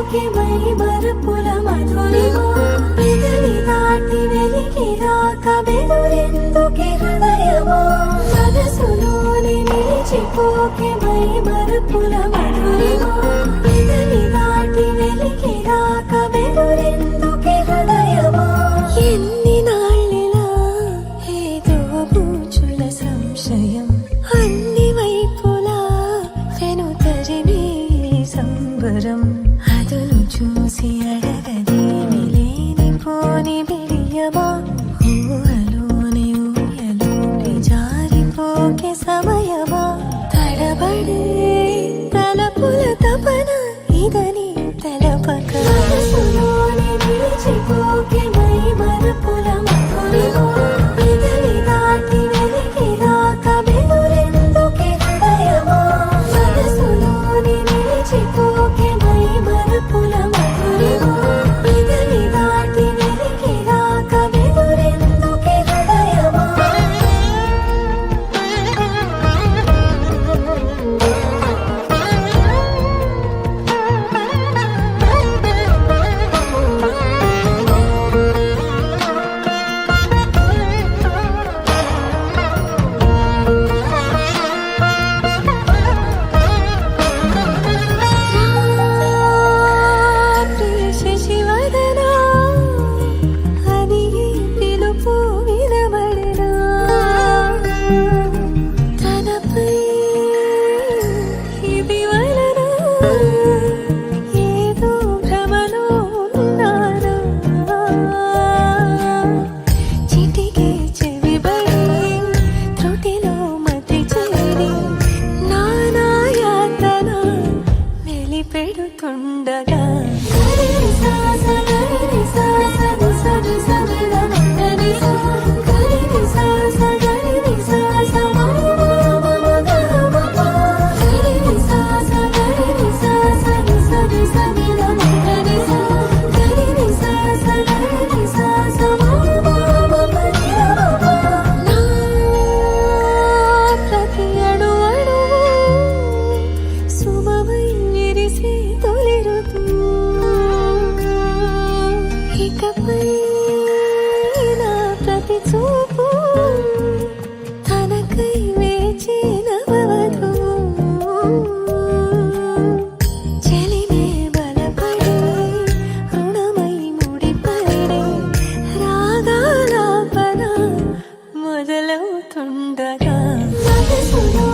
చిపోకే my మరపుల Madhurima పెదవి దాటి వెలికి రాక బెదురెందుకే హృదయమా మనసులోని నిలిచిపోకే మై మరపుల మధురిమా పెదవి దాటి వెలికి రాక బెదురెందుకే హృదయమా ఎన్ని నాళ్ళిలా ఏదో బూచుల సంశయం అన్ని వైపులా వెను తరిమే సంబరం అదును చూసి అడగదేమి లేనిపోని బిడియమా ఊహలోని ఊయలోని జారిపోకే సమయమా తడబడే తలపుల తపన ఇదని తెలపక మనసులోని నిలిచిపోకే మై మరపుల మధురిమా పెదవి దాటి వెలికి రాక బెదురెందుకే హృదయమా మనసులోని నిలిచిపోకే మై మరపుల మధురిమా పెదవి దాటి వెలికి రాక బెదురెందుకే హృదయమా శశివదనా అని పిలుపు వినబడనా తనపై ఇది వలన ఏదో భ్రమలో ఉన్నానా చిటికే చెవిబడి త్రుటిలో మతి చేరి నానాయాతన మెలిపెడుతుండగా ప్రతి అణు అణువు సుమమై విరిసే తొలి ఋతువు ఇకపై నా ప్రతి చూపు తనకై వేచి నవవధువు చెలిమే బలపడి రుణమై ముడిపడి రాగాలాపన మొదలవుతుండగా మనసులో